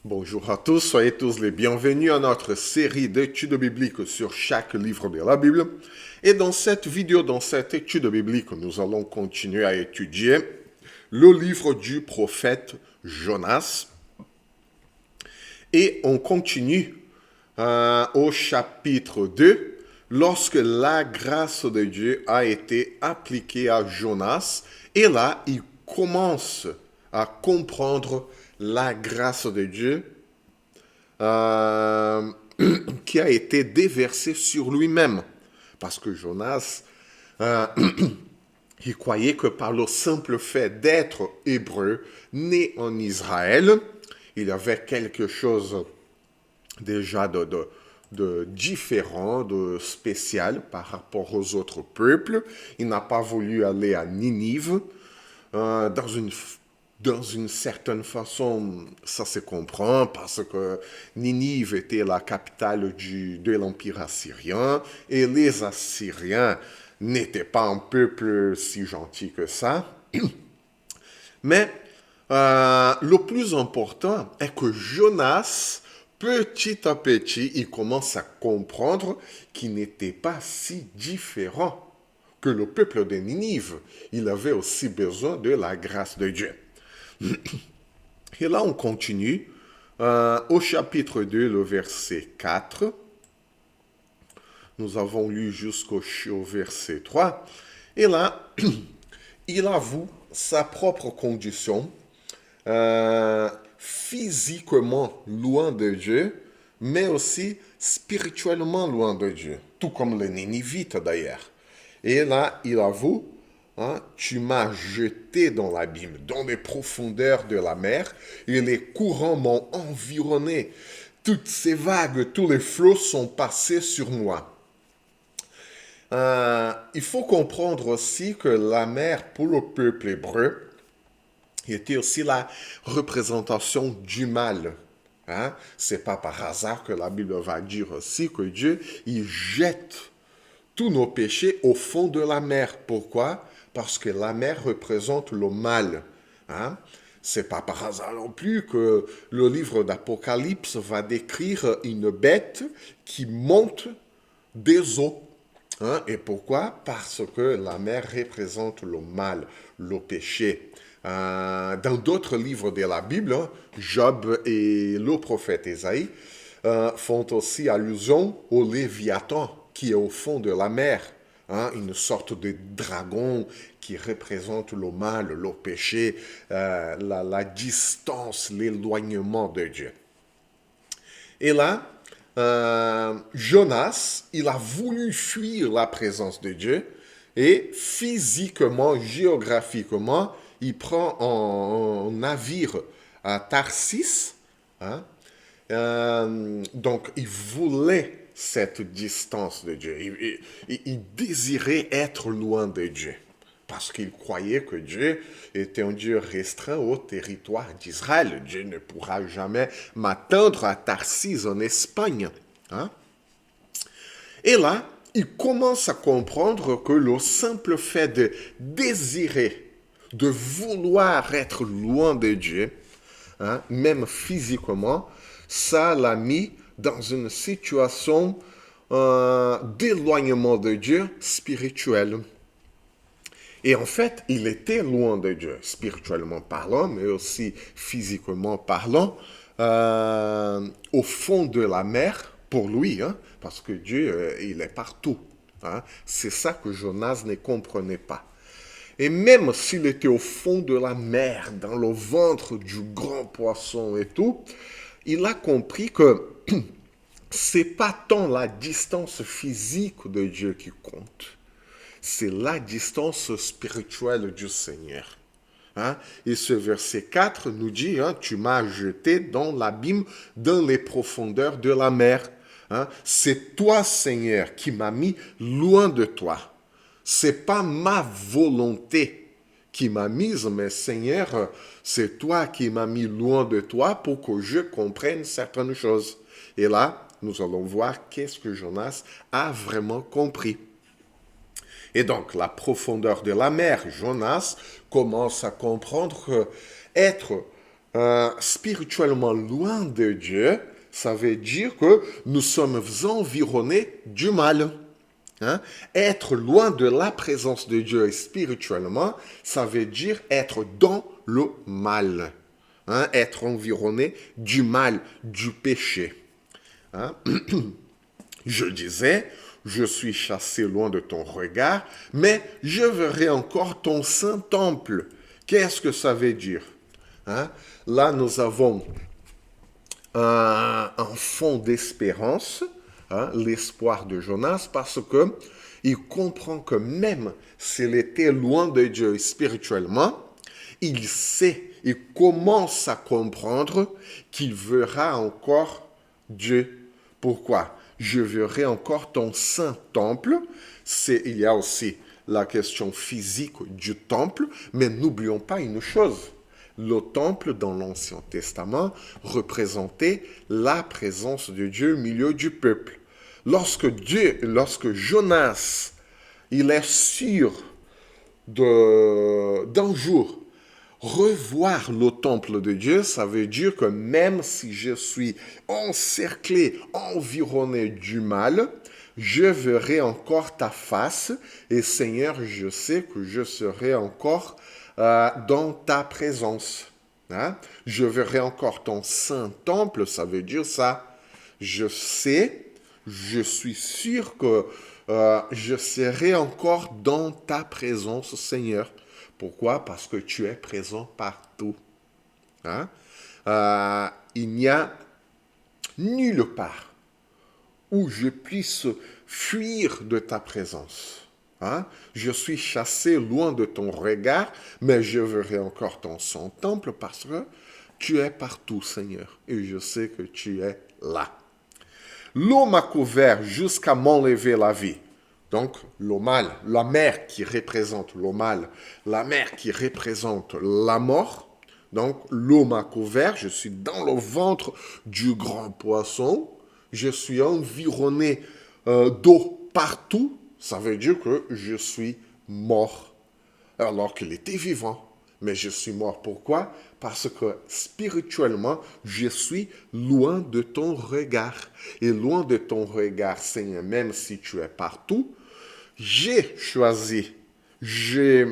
Bonjour à tous, soyez tous les bienvenus à notre série d'études bibliques sur chaque livre de la Bible. Et dans cette vidéo, dans cette étude biblique, nous allons continuer à étudier le livre du prophète Jonas. Et on continue au chapitre 2, lorsque la grâce de Dieu a été appliquée à Jonas. Et là, il commence à comprendre la grâce de Dieu qui a été déversée sur lui-même. Parce que Jonas, il croyait que par le simple fait d'être hébreu, né en Israël, il y avait quelque chose déjà de différent, de spécial par rapport aux autres peuples. Il n'a pas voulu aller à Ninive. Dans une certaine façon, ça se comprend parce que Ninive était la capitale de l'Empire assyrien et les Assyriens n'étaient pas un peuple si gentil que ça. Mais le plus important est que Jonas, petit à petit, il commence à comprendre qu'il n'était pas si différent que le peuple de Ninive. Il avait aussi besoin de la grâce de Dieu. Et là, on continue au chapitre 2, le verset 4. Nous avons lu jusqu'au verset 3. Et là, il avoue sa propre condition, physiquement loin de Dieu, mais aussi spirituellement loin de Dieu, tout comme les Ninivites d'ailleurs. Et là, il avoue, tu m'as jeté dans l'abîme, dans les profondeurs de la mer, et les courants m'ont environné. Toutes ces vagues, tous les flots sont passés sur moi. Il faut comprendre aussi que la mer, pour le peuple hébreu, était aussi la représentation du mal. C'est pas par hasard que la Bible va dire aussi que Dieu, il jette tous nos péchés au fond de la mer. Pourquoi? Parce que la mer représente le mal. C'est pas par hasard non plus que le livre d'Apocalypse va décrire une bête qui monte des eaux. Et pourquoi? Parce que la mer représente le mal, le péché. Dans d'autres livres de la Bible, Job et le prophète Ésaïe font aussi allusion au Léviathan qui est au fond de la mer, une sorte de dragon qui représente le mal, le péché, la distance, l'éloignement de Dieu. Et là, Jonas, il a voulu fuir la présence de Dieu et physiquement, géographiquement, il prend un navire à Tarsis. Donc, il voulait cette distance de Dieu. Il désirait être loin de Dieu parce qu'il croyait que Dieu était un Dieu restreint au territoire d'Israël. Dieu ne pourra jamais m'atteindre à Tarsis en Espagne. Et là, il commence à comprendre que le simple fait de désirer, de vouloir être loin de Dieu, même physiquement, ça l'a mis dans une situation d'éloignement de Dieu spirituel. Et en fait, il était loin de Dieu, spirituellement parlant, mais aussi physiquement parlant, au fond de la mer, pour lui, parce que Dieu, il est partout. C'est ça que Jonas ne comprenait pas. Et même s'il était au fond de la mer, dans le ventre du grand poisson et tout, il a compris que c'est pas tant la distance physique de Dieu qui compte, c'est la distance spirituelle du Seigneur. Et ce verset 4 nous dit, tu m'as jeté dans l'abîme, dans les profondeurs de la mer. C'est toi, Seigneur, qui m'as mis loin de toi. C'est pas ma volonté qui m'a mise, mais Seigneur, c'est toi qui m'as mis loin de toi pour que je comprenne certaines choses. Et là, nous allons voir qu'est-ce que Jonas a vraiment compris. Et donc, la profondeur de la mer, Jonas commence à comprendre qu'être Spirituellement loin de Dieu, ça veut dire que nous sommes environnés du mal. Hein? Être loin de la présence de Dieu spirituellement, ça veut dire être dans le mal. Hein? Être environné du mal, du péché. Hein? Je disais, je suis chassé loin de ton regard, mais je verrai encore ton saint temple. Qu'est-ce que ça veut dire? Hein? Là, nous avons un fond d'espérance, hein, l'espoir de Jonas, parce que il comprend que même s'il était loin de Dieu spirituellement, il sait, il commence à comprendre qu'il verra encore Dieu. Pourquoi? Je verrai encore ton saint temple. Il y a aussi la question physique du temple, mais n'oublions pas une chose. Le temple dans l'Ancien Testament représentait la présence de Dieu au milieu du peuple. Lorsque Jonas, il est sûr d'un jour revoir le temple de Dieu, ça veut dire que même si je suis encerclé, environné du mal, je verrai encore ta face et Seigneur, je sais que je serai encore dans ta présence. Hein? Je verrai encore ton saint temple, ça veut dire ça. Je sais, je suis sûr que je serai encore dans ta présence, Seigneur. Pourquoi? Parce que tu es présent partout. Hein? Il n'y a nulle part où je puisse fuir de ta présence. Hein? Je suis chassé loin de ton regard, mais je verrai encore ton saint temple parce que tu es partout, Seigneur, et je sais que tu es là. L'eau m'a couvert jusqu'à m'enlever la vie. Donc, le mal, la mer qui représente le mal, la mer qui représente la mort. Donc, l'eau m'a couvert, je suis dans le ventre du grand poisson, je suis environné d'eau partout, ça veut dire que je suis mort alors qu'il était vivant. Mais je suis mort. Pourquoi? Parce que spirituellement, je suis loin de ton regard. Et loin de ton regard, Seigneur, même si tu es partout, j'ai choisi, j'ai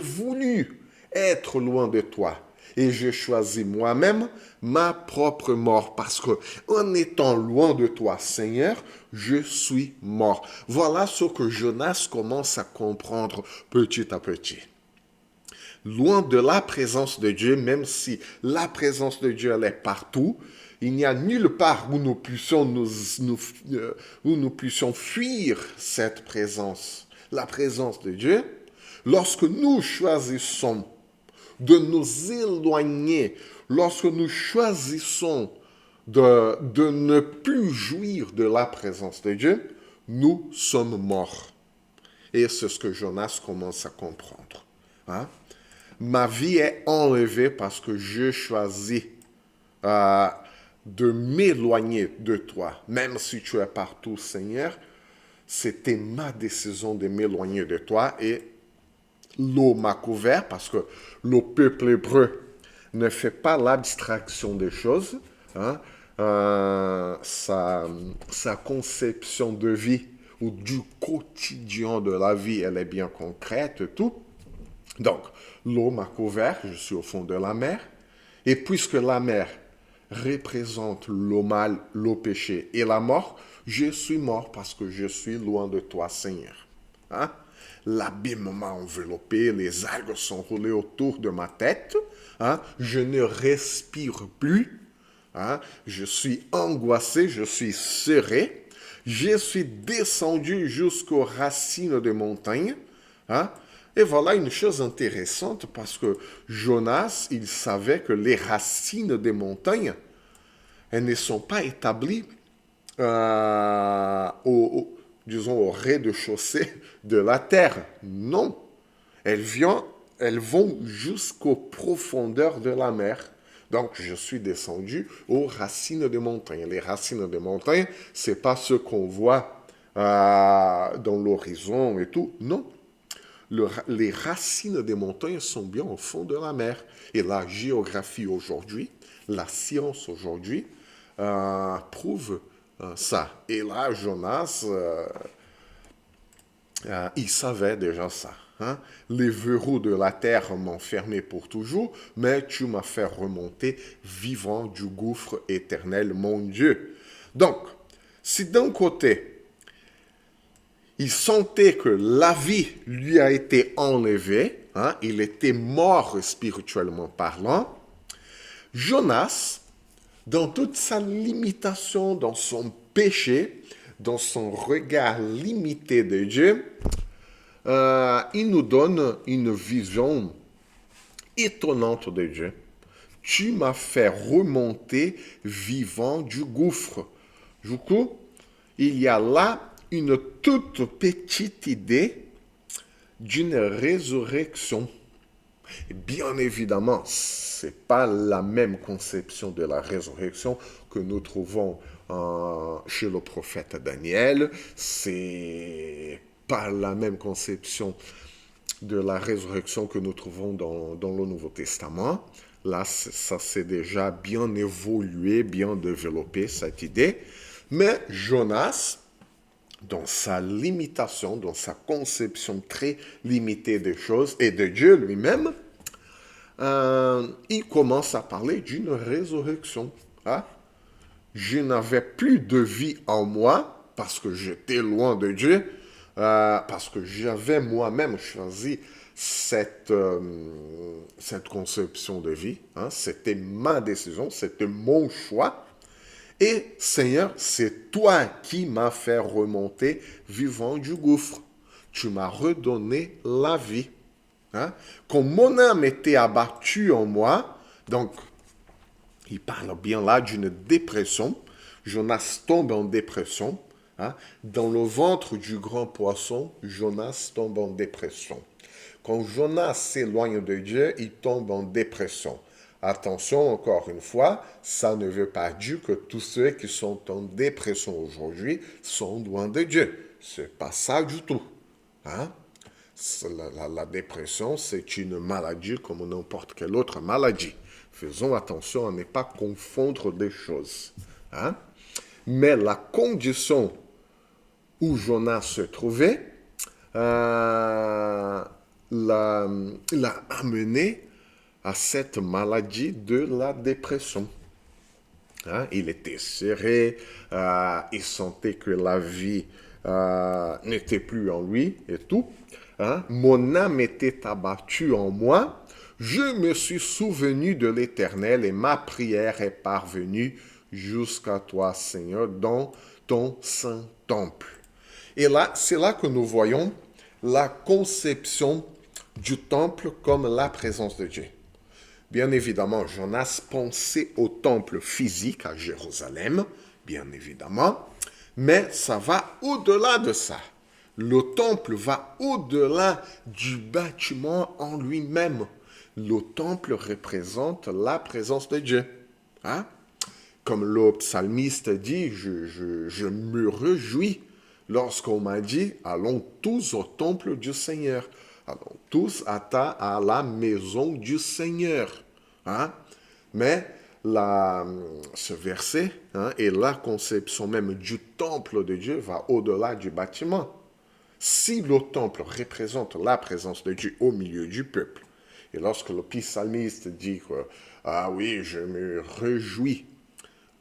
voulu être loin de toi. Et j'ai choisi moi-même ma propre mort parce que en étant loin de toi, Seigneur, je suis mort. Voilà ce que Jonas commence à comprendre petit à petit. Loin de la présence de Dieu, même si la présence de Dieu elle est partout, il n'y a nulle part où nous puissions fuir cette présence. La présence de Dieu, lorsque nous choisissons de nous éloigner, lorsque nous choisissons de ne plus jouir de la présence de Dieu, nous sommes morts. Et c'est ce que Jonas commence à comprendre. Hein? Ma vie est enlevée parce que je choisis de m'éloigner de toi. Même si tu es partout, Seigneur, c'était ma décision de m'éloigner de toi et l'eau m'a couvert parce que le peuple hébreu ne fait pas l'abstraction des choses. Hein? Sa conception de vie ou du quotidien de la vie, elle est bien concrète et tout. Donc, l'eau m'a couvert, je suis au fond de la mer. Et puisque la mer représente le mal, le péché et la mort, je suis mort parce que je suis loin de toi, Seigneur. Hein? L'abîme m'a enveloppé, les algues sont roulées autour de ma tête. Hein? Je ne respire plus. Hein? Je suis angoissé, je suis serré. Je suis descendu jusqu'aux racines des montagnes. Hein? Et voilà une chose intéressante parce que Jonas, il savait que les racines des montagnes, elles ne sont pas établies disons, au rez-de-chaussée de la terre. Non. Elles vont jusqu'aux profondeurs de la mer. Donc, je suis descendu aux racines des montagnes. Les racines des montagnes, c'est pas ce qu'on voit dans l'horizon et tout. Non. les racines des montagnes sont bien au fond de la mer. Et la géographie aujourd'hui, la science aujourd'hui, prouve ça. Et là, Jonas, il savait déjà ça. Hein? Les verrous de la terre m'ont fermé pour toujours, mais tu m'as fait remonter vivant du gouffre éternel, mon Dieu. Donc, si d'un côté, il sentait que la vie lui a été enlevée, hein, il était mort spirituellement parlant, Jonas, dans toute sa limitation, dans son péché, dans son regard limité de Dieu, il nous donne une vision étonnante de Dieu. Tu m'as fait remonter vivant du gouffre. Du coup, il y a là une toute petite idée d'une résurrection. Bien évidemment, ce n'est pas la même conception de la résurrection que nous trouvons chez le prophète Daniel. C'est pas la même conception de la résurrection que nous trouvons dans le Nouveau Testament. Là, ça s'est déjà bien évolué, bien développé, cette idée. Mais Jonas, dans sa limitation, dans sa conception très limitée des choses et de Dieu lui-même, il commence à parler d'une résurrection. Hein? Je n'avais plus de vie en moi parce que j'étais loin de Dieu, parce que j'avais moi-même choisi cette conception de vie. Hein? C'était ma décision, c'était mon choix. Et Seigneur, c'est toi qui m'as fait remonter vivant du gouffre. Tu m'as redonné la vie. Hein? Quand mon âme était abattue en moi, donc il parle bien là d'une dépression. Jonas tombe en dépression. Hein? Dans le ventre du grand poisson, Jonas tombe en dépression. Quand Jonas s'éloigne de Dieu, il tombe en dépression. Attention, encore une fois, ça ne veut pas dire que tous ceux qui sont en dépression aujourd'hui sont loin de Dieu. C'est pas ça du tout. Hein? La dépression, c'est une maladie comme n'importe quelle autre maladie. Faisons attention à ne pas confondre des choses. Hein? Mais la condition où Jonas se trouvait l'a amené à cette maladie de la dépression. Hein? Il était serré, il sentait que la vie n'était plus en lui et tout. Hein? Mon âme était abattue en moi. Je me suis souvenu de l'Éternel et ma prière est parvenue jusqu'à toi, Seigneur, dans ton saint temple. Et là, c'est là que nous voyons la conception du temple comme la présence de Dieu. Bien évidemment, Jonas pensait au temple physique à Jérusalem, bien évidemment, mais ça va au-delà de ça. Le temple va au-delà du bâtiment en lui-même. Le temple représente la présence de Dieu. Hein? Comme le psalmiste dit, je me réjouis lorsqu'on m'a dit, allons tous au temple du Seigneur. Allons tous à la maison du Seigneur. Hein? Mais ce verset et la conception même du temple de Dieu va au-delà du bâtiment. Si le temple représente la présence de Dieu au milieu du peuple, et lorsque le psalmiste dit que, ah oui, je me réjouis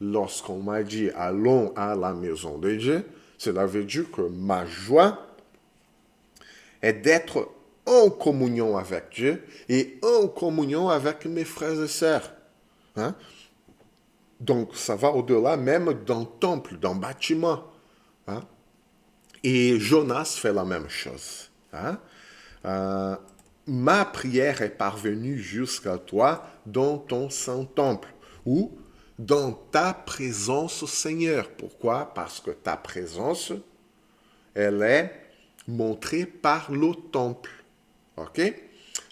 lorsqu'on m'a dit allons à la maison de Dieu, cela veut dire que ma joie est d'être en communion avec Dieu et en communion avec mes frères et sœurs. Hein? Donc ça va au-delà même d'un temple, d'un bâtiment. Hein? Et Jonas fait la même chose. Hein? Ma prière est parvenue jusqu'à toi dans ton saint temple ou dans ta présence, Seigneur. Pourquoi? Parce que ta présence, elle est montrée par le temple. OK?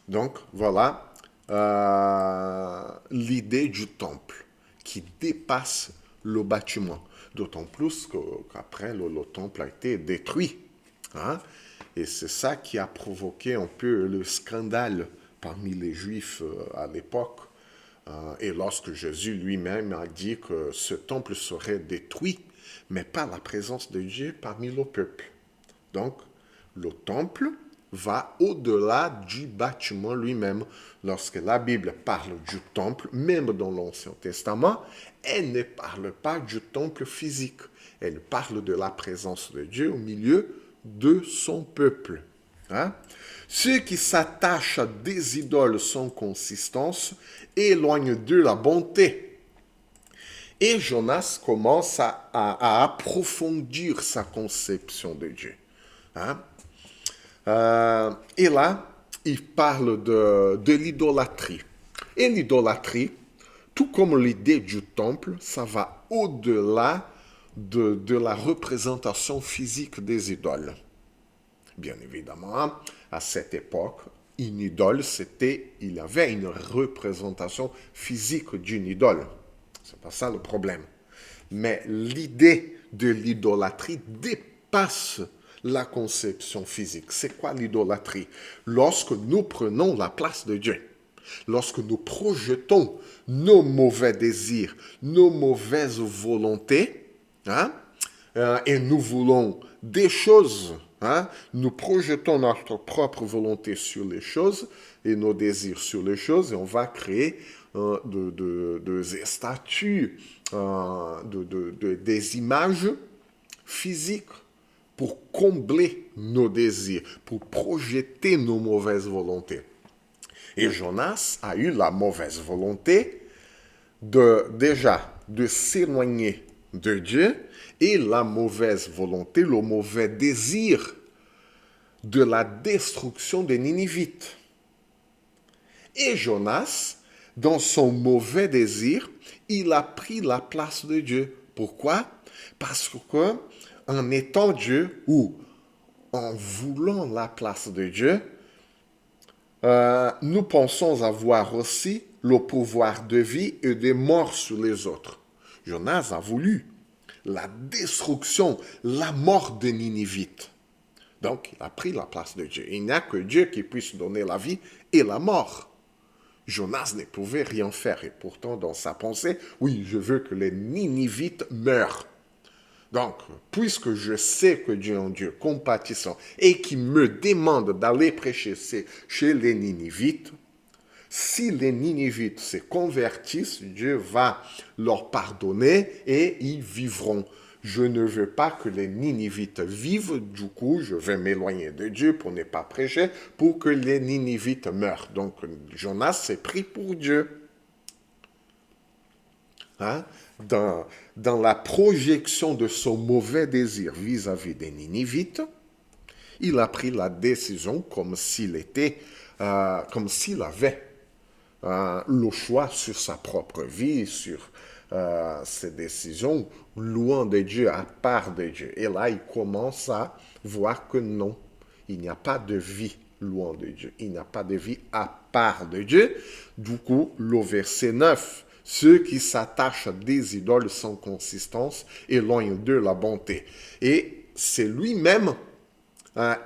Donc, voilà l'idée du temple qui dépasse le bâtiment. D'autant plus qu'après, le temple a été détruit. Hein? Et c'est ça qui a provoqué un peu le scandale parmi les Juifs à l'époque. Et lorsque Jésus lui-même a dit que ce temple serait détruit, mais pas la présence de Dieu parmi le peuple. Donc, le temple va au-delà du bâtiment lui-même. Lorsque la Bible parle du temple, même dans l'Ancien Testament, elle ne parle pas du temple physique. Elle parle de la présence de Dieu au milieu de son peuple. Hein? Ceux qui s'attachent à des idoles sans consistance éloignent de la bonté. Et Jonas commence à approfondir sa conception de Dieu. Hein? Et là, il parle de l'idolâtrie. Et l'idolâtrie, tout comme l'idée du temple, ça va au-delà de la représentation physique des idoles. Bien évidemment, à cette époque, une idole, il y avait une représentation physique d'une idole. C'est pas ça le problème. Mais l'idée de l'idolâtrie dépasse la conception physique. C'est quoi l'idolâtrie? Lorsque nous prenons la place de Dieu, lorsque nous projetons nos mauvais désirs, nos mauvaises volontés, hein, et nous voulons des choses, hein, nous projetons notre propre volonté sur les choses et nos désirs sur les choses, et on va créer des statues, des images physiques pour combler nos désirs, pour projeter nos mauvaises volontés. Et Jonas a eu la mauvaise volonté déjà de s'éloigner de Dieu et la mauvaise volonté, le mauvais désir de la destruction des Ninivites. Et Jonas, dans son mauvais désir, il a pris la place de Dieu. Pourquoi? Parce que en étant Dieu ou en voulant la place de Dieu, nous pensons avoir aussi le pouvoir de vie et de mort sur les autres. Jonas a voulu la destruction, la mort des Ninivites. Donc, il a pris la place de Dieu. Il n'y a que Dieu qui puisse donner la vie et la mort. Jonas ne pouvait rien faire. Et pourtant, dans sa pensée, oui, je veux que les Ninivites meurent. Donc, puisque je sais que Dieu est un Dieu compatissant et qui me demande d'aller prêcher chez les Ninivites, si les Ninivites se convertissent, Dieu va leur pardonner et ils vivront. Je ne veux pas que les Ninivites vivent, du coup, je vais m'éloigner de Dieu pour ne pas prêcher, pour que les Ninivites meurent. Donc, Jonas s'est pris pour Dieu. Hein? Dans la projection de son mauvais désir vis-à-vis des Ninivites, il a pris la décision comme s'il avait le choix sur sa propre vie, sur ses décisions, loin de Dieu, à part de Dieu. Et là, il commence à voir que non, il n'y a pas de vie loin de Dieu. Il n'y a pas de vie à part de Dieu. Du coup, le verset 9, ceux qui s'attachent à des idoles sans consistance éloignent d'eux la bonté. Et c'est lui-même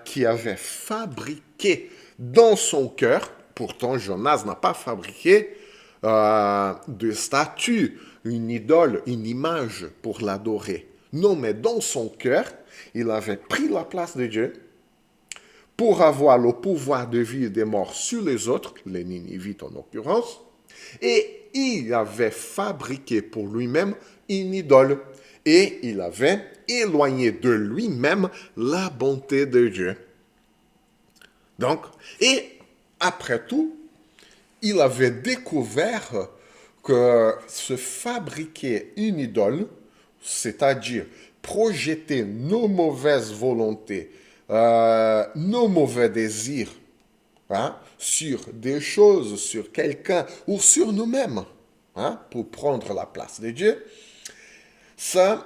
qui avait fabriqué dans son cœur, pourtant Jonas n'a pas fabriqué de statue, une idole, une image pour l'adorer. Non, mais dans son cœur, il avait pris la place de Dieu pour avoir le pouvoir de vie et de mort sur les autres, les Ninivites en l'occurrence, et il avait fabriqué pour lui-même une idole. Et il avait éloigné de lui-même la bonté de Dieu. Donc, et après tout, il avait découvert que se fabriquer une idole, c'est-à-dire projeter nos mauvaises volontés, nos mauvais désirs, hein, sur des choses, sur quelqu'un ou sur nous-mêmes, hein, pour prendre la place de Dieu, ça,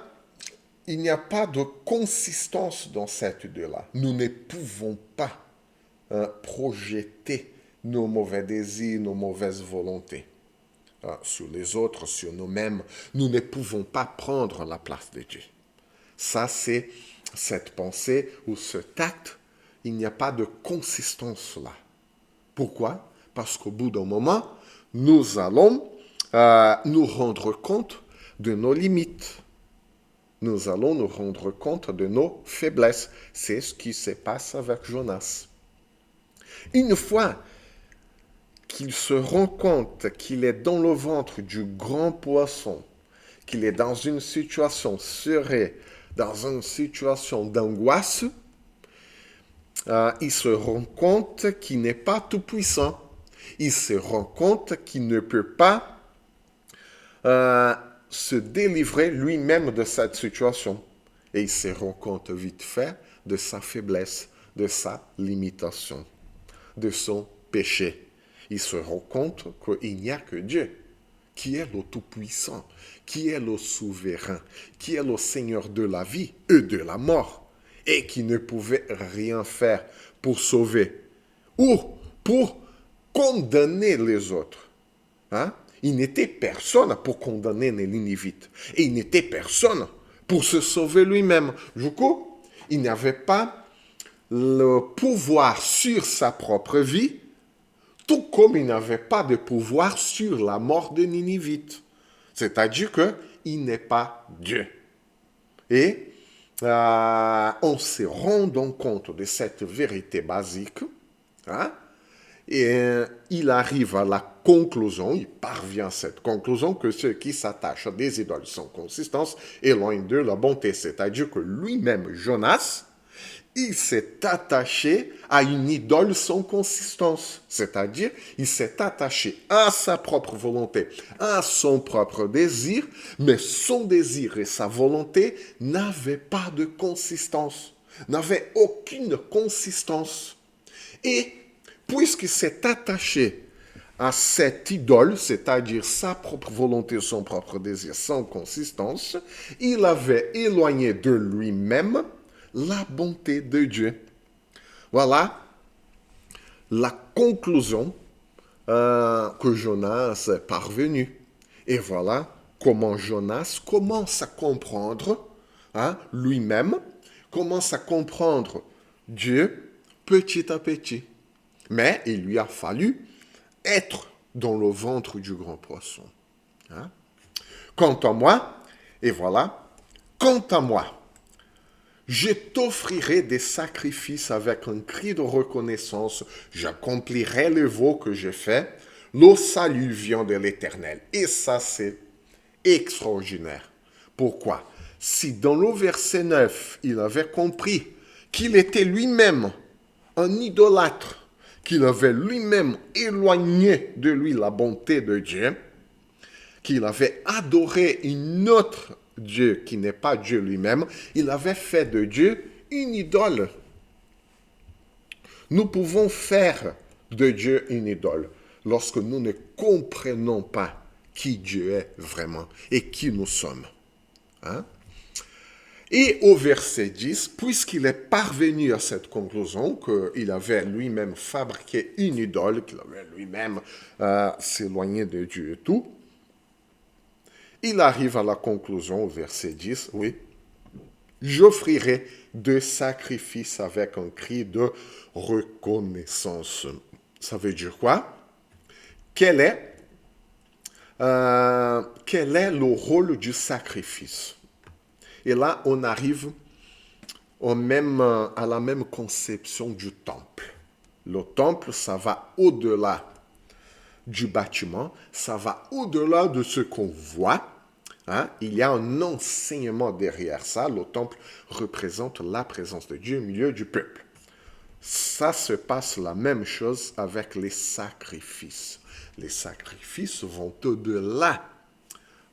il n'y a pas de consistance dans cette idée-là. Nous ne pouvons pas projeter nos mauvais désirs, nos mauvaises volontés sur les autres, sur nous-mêmes. Nous ne pouvons pas prendre la place de Dieu. Ça, c'est cette pensée ou cet acte il n'y a pas de consistance là. Pourquoi? Parce qu'au bout d'un moment, nous allons nous rendre compte de nos limites. Nous allons nous rendre compte de nos faiblesses. C'est ce qui se passe avec Jonas. Une fois qu'il se rend compte qu'il est dans le ventre du grand poisson, qu'il est dans une situation serrée, dans une situation d'angoisse, il se rend compte qu'il n'est pas tout puissant. Il se rend compte qu'il ne peut pas se délivrer lui-même de cette situation. Et il se rend compte vite fait de sa faiblesse, de sa limitation, de son péché. Il se rend compte qu'il n'y a que Dieu qui est le Tout-Puissant, qui est le Souverain, qui est le Seigneur de la vie et de la mort, et qui ne pouvait rien faire pour sauver ou pour condamner les autres. Hein? Il n'était personne pour condamner les Ninivites, et il n'était personne pour se sauver lui-même. Du coup, il n'avait pas le pouvoir sur sa propre vie, tout comme il n'avait pas de pouvoir sur la mort de Ninivites. C'est-à-dire qu'il n'est pas Dieu. Et en se rendant compte de cette vérité basique, hein, et il arrive à la conclusion, il parvient à cette conclusion que ceux qui s'attachent à des idoles sans consistance éloignent de la bonté. C'est-à-dire que lui-même, Jonas, il s'est attaché à une idole sans consistance. C'est-à-dire, il s'est attaché à sa propre volonté, à son propre désir, mais son désir et sa volonté n'avaient pas de consistance, n'avaient aucune consistance. Et puisqu'il s'est attaché à cette idole, c'est-à-dire sa propre volonté, son propre désir sans consistance, il avait éloigné de lui-même la bonté de Dieu. Voilà la conclusion que Jonas est parvenu. Et voilà comment Jonas commence à comprendre lui-même, commence à comprendre Dieu petit à petit. Mais il lui a fallu être dans le ventre du grand poisson. Hein? Quant à moi, et voilà, quant à moi, je t'offrirai des sacrifices avec un cri de reconnaissance. J'accomplirai le vœu que j'ai fait. Le salut vient de l'Éternel. Et ça, c'est extraordinaire. Pourquoi? Si dans le verset 9, il avait compris qu'il était lui-même un idolâtre, qu'il avait lui-même éloigné de lui la bonté de Dieu, qu'il avait adoré une autre Dieu qui n'est pas Dieu lui-même, il avait fait de Dieu une idole. Nous pouvons faire de Dieu une idole lorsque nous ne comprenons pas qui Dieu est vraiment et qui nous sommes. Hein? Et au verset 10, puisqu'il est parvenu à cette conclusion qu'il avait lui-même fabriqué une idole, qu'il avait lui-même s'éloigné de Dieu et tout, il arrive à la conclusion au verset 10, oui, j'offrirai deux sacrifices avec un cri de reconnaissance. Ça veut dire quoi? Quel est le rôle du sacrifice? Et là, on arrive à la même conception du temple. Le temple, ça va au-delà du bâtiment, ça va au-delà de ce qu'on voit. Hein? Il y a un enseignement derrière ça. Le temple représente la présence de Dieu au milieu du peuple. Ça se passe la même chose avec les sacrifices. Les sacrifices vont au-delà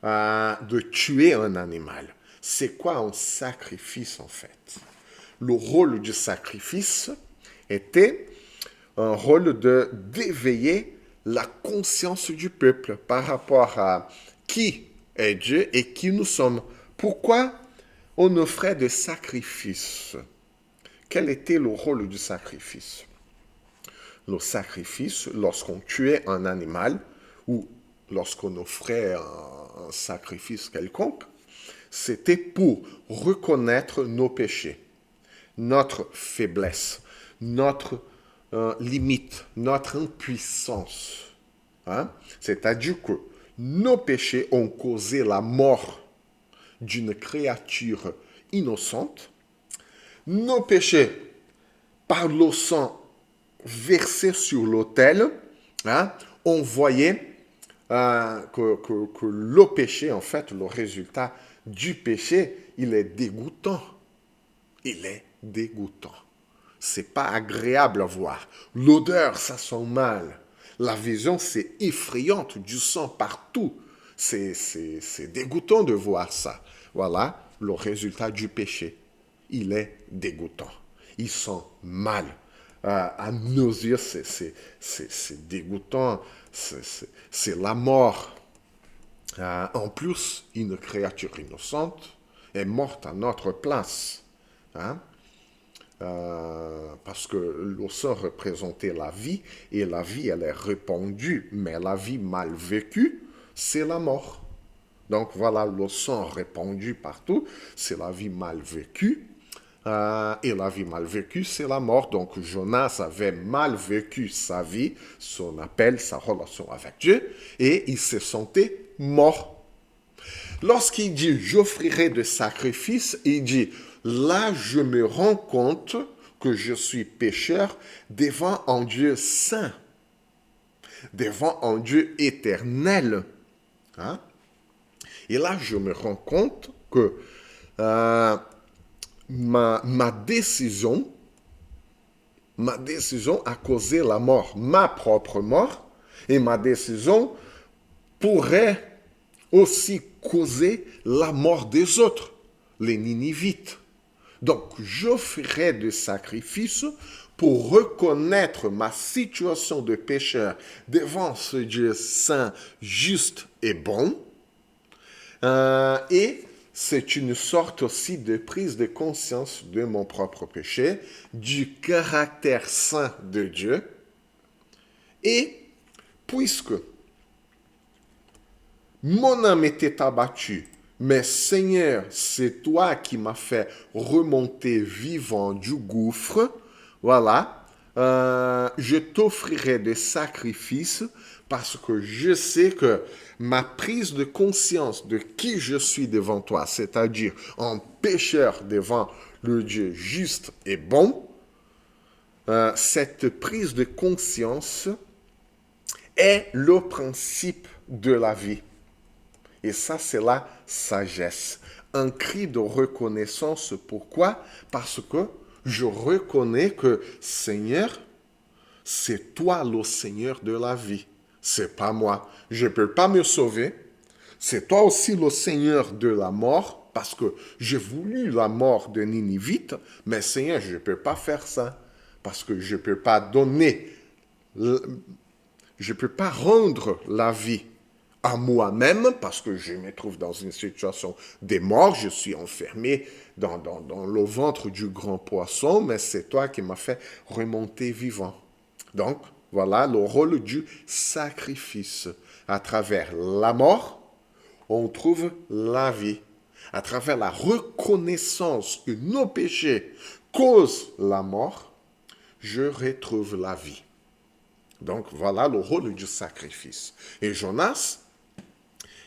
de tuer un animal. C'est quoi un sacrifice en fait? Le rôle du sacrifice était un rôle d'éveiller la conscience du peuple par rapport à qui est Dieu et qui nous sommes. Pourquoi on offrait des sacrifices? Quel était le rôle du sacrifice? Le sacrifice, lorsqu'on tuait un animal ou lorsqu'on offrait un sacrifice quelconque, c'était pour reconnaître nos péchés, notre faiblesse, notre limite, notre impuissance. Hein? C'est-à-dire que nos péchés ont causé la mort d'une créature innocente. Nos péchés, par le sang versé sur l'autel, hein, on voyait que le péché, en fait, le résultat du péché, il est dégoûtant. Il est dégoûtant. C'est pas agréable à voir. L'odeur, ça sent mal. La vision, c'est effrayante, du sang partout. C'est dégoûtant de voir ça. Voilà le résultat du péché. Il est dégoûtant. Il sent mal. À nos yeux, c'est dégoûtant. C'est la mort. En plus, une créature innocente est morte à notre place. Hein? Parce que le sang représentait la vie, et la vie, elle est répandue, mais la vie mal vécue, c'est la mort. Donc voilà, le sang répandu partout, c'est la vie mal vécue, et la vie mal vécue, c'est la mort. Donc Jonas avait mal vécu sa vie, son appel, sa relation avec Dieu, et il se sentait mort. Lorsqu'il dit « j'offrirai de sacrifices », il dit « là je me rends compte que je suis pécheur devant un Dieu saint, devant un Dieu éternel. Hein? Et là je me rends compte que ma décision a causé la mort, ma propre mort, et ma décision pourrait aussi causer la mort des autres, les Ninivites. Donc, j'offrirai des sacrifices pour reconnaître ma situation de pécheur devant ce Dieu saint, juste et bon. Et c'est une sorte aussi de prise de conscience de mon propre péché, du caractère saint de Dieu. Et puisque mon âme était abattue, mais Seigneur, c'est toi qui m'as fait remonter vivant du gouffre. Voilà, je t'offrirai des sacrifices parce que je sais que ma prise de conscience de qui je suis devant toi, c'est-à-dire en pécheur devant le Dieu juste et bon, cette prise de conscience est le principe de la vie. Et ça, c'est la sagesse. Un cri de reconnaissance. Pourquoi? Parce que je reconnais que, Seigneur, c'est toi le Seigneur de la vie. C'est pas moi. Je ne peux pas me sauver. C'est toi aussi le Seigneur de la mort, parce que j'ai voulu la mort de Ninivite, mais Seigneur, je ne peux pas faire ça, parce que je ne peux pas donner, je ne peux pas rendre la vie à moi-même, parce que je me trouve dans une situation de mort, je suis enfermé dans le ventre du grand poisson, mais c'est toi qui m'as fait remonter vivant. Donc, voilà le rôle du sacrifice. À travers la mort, on trouve la vie. À travers la reconnaissance que nos péchés causent la mort, je retrouve la vie. Donc, voilà le rôle du sacrifice. Et Jonas,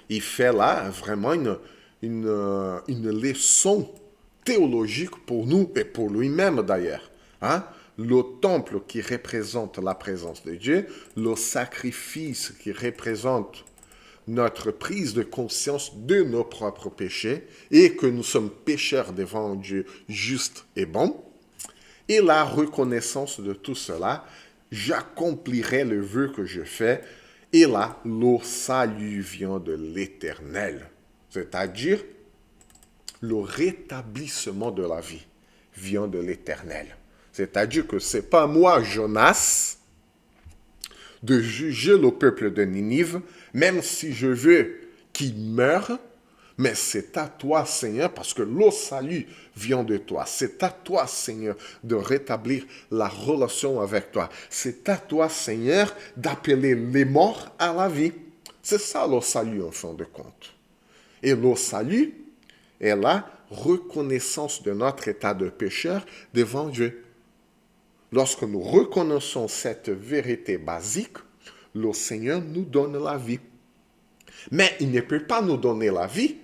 il fait là vraiment une leçon théologique pour nous et pour lui-même d'ailleurs. Hein? Le temple qui représente la présence de Dieu, le sacrifice qui représente notre prise de conscience de nos propres péchés et que nous sommes pécheurs devant un Dieu juste et bon. Et la reconnaissance de tout cela, j'accomplirai le vœu que je fais. Et là, le salut vient de l'Éternel, c'est-à-dire le rétablissement de la vie vient de l'Éternel. C'est-à-dire que ce n'est pas moi, Jonas, de juger le peuple de Ninive, même si je veux qu'il meure, mais c'est à toi, Seigneur, parce que le salut vient de toi. C'est à toi, Seigneur, de rétablir la relation avec toi. C'est à toi, Seigneur, d'appeler les morts à la vie. C'est ça le salut, en fin de compte. Et le salut est la reconnaissance de notre état de pécheur devant Dieu. lorsque nous reconnaissons cette vérité basique, le Seigneur nous donne la vie. Mais il ne peut pas nous donner la vie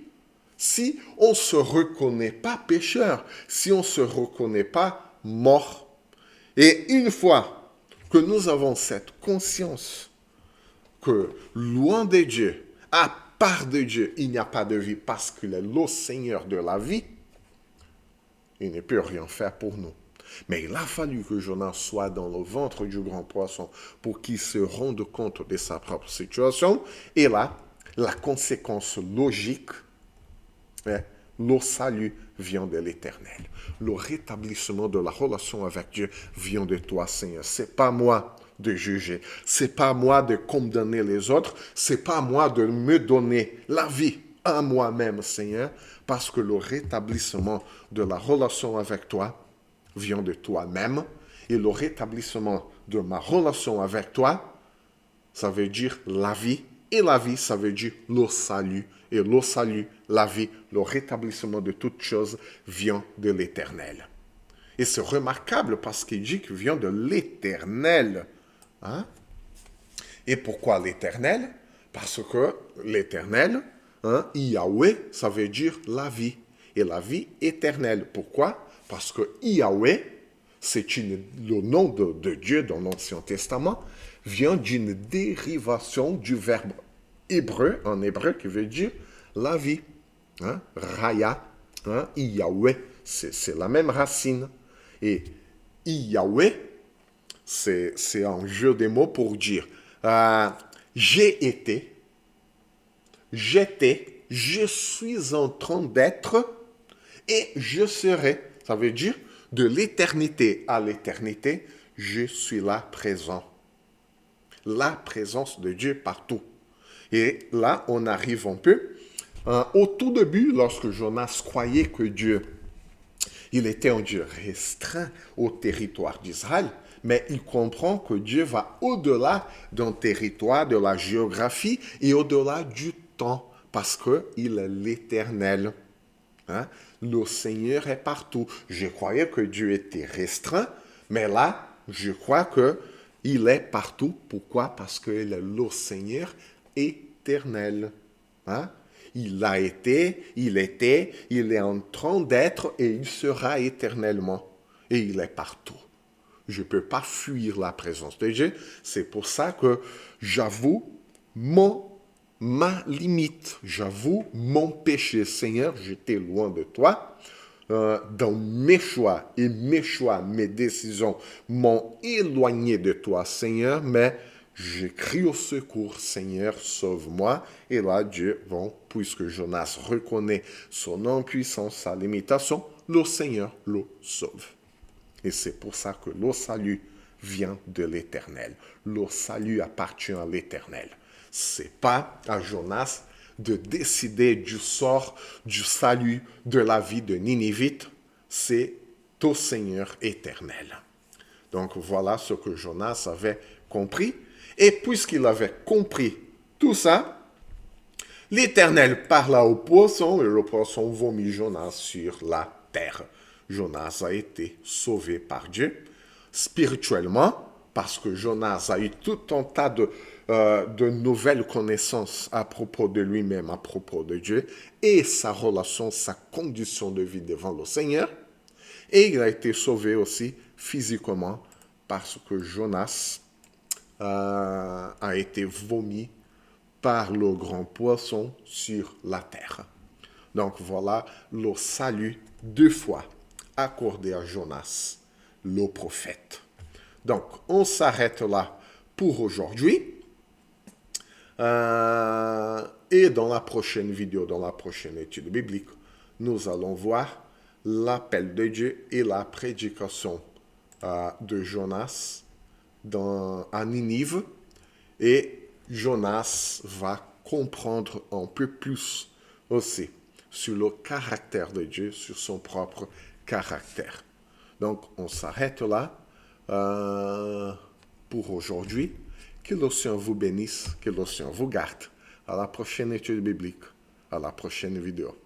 si on ne se reconnaît pas pécheur, si on ne se reconnaît pas mort. Et une fois que nous avons cette conscience que loin de Dieu, à part de Dieu, il n'y a pas de vie parce qu'il est le Seigneur de la vie, il ne peut rien faire pour nous. Mais il a fallu que Jonas soit dans le ventre du grand poisson pour qu'il se rende compte de sa propre situation. Et là, la conséquence logique, le salut vient de l'Éternel. Le rétablissement de la relation avec Dieu vient de toi, Seigneur. C'est pas moi de juger. C'est pas moi de condamner les autres. C'est pas moi de me donner la vie à moi-même, Seigneur, parce que le rétablissement de la relation avec toi vient de toi-même. Et le rétablissement de ma relation avec toi, ça veut dire la vie. Et la vie, ça veut dire le salut. Et le salut, la vie, le rétablissement de toutes choses vient de l'Éternel. Et c'est remarquable parce qu'il dit qu'il vient de l'Éternel. Hein? Et pourquoi l'Éternel? Parce que l'Éternel, Yahweh, ça veut dire la vie. Et la vie éternelle. Pourquoi? Parce que Yahweh, c'est le nom de Dieu dans l'Ancien Testament, vient d'une dérivation du verbe hébreu, en hébreu, qui veut dire la vie. Raya, Yahweh, c'est la même racine. Et Yahweh, c'est un jeu de mots pour dire j'ai été, j'étais, je suis en train d'être et je serai. Ça veut dire de l'éternité à l'éternité, je suis là présent. La présence de Dieu partout. Et là, on arrive un peu. Au tout début, lorsque Jonas croyait que Dieu, il était un Dieu restreint au territoire d'Israël, mais il comprend que Dieu va au-delà d'un territoire, de la géographie et au-delà du temps, parce qu'il est l'Éternel. Le Seigneur est partout. Je croyais que Dieu était restreint, mais là, je crois qu'il est partout. Pourquoi? Parce qu'il est le Seigneur éternel. Il a été, il était, il est en train d'être et il sera éternellement. Et il est partout. Je ne peux pas fuir la présence de Dieu. C'est pour ça que j'avoue ma limite. J'avoue mon péché. Seigneur, j'étais loin de toi. Dans mes choix, mes décisions m'ont éloigné de toi, Seigneur, mais je crie au secours, Seigneur, sauve-moi. Et là, Dieu, puisque Jonas reconnaît son impuissance, sa limitation, le Seigneur le sauve. Et c'est pour ça que le salut vient de l'Éternel. Le salut appartient à l'Éternel. C'est pas à Jonas de décider du sort, du salut, de la vie de Ninivite. C'est au Seigneur éternel. Donc voilà ce que Jonas avait compris. Et puisqu'il avait compris tout ça, l'Éternel parla au poisson et le poisson vomit Jonas sur la terre. Jonas a été sauvé par Dieu spirituellement parce que Jonas a eu tout un tas de nouvelles connaissances à propos de lui-même, à propos de Dieu et sa relation, sa condition de vie devant le Seigneur. Et il a été sauvé aussi physiquement parce que Jonas a été vomi par le grand poisson sur la terre. Donc voilà le salut 2 fois accordé à Jonas, le prophète. Donc on s'arrête là pour aujourd'hui. Et dans la prochaine vidéo, dans la prochaine étude biblique, nous allons voir l'appel de Dieu et la prédication de Jonas à Ninive. Et Jonas va comprendre un peu plus aussi sur le caractère de Dieu, sur son propre caractère. Donc, on s'arrête là pour aujourd'hui. Que le Seigneur vous bénisse, que le Seigneur vous garde. À la prochaine étude biblique, à la prochaine vidéo.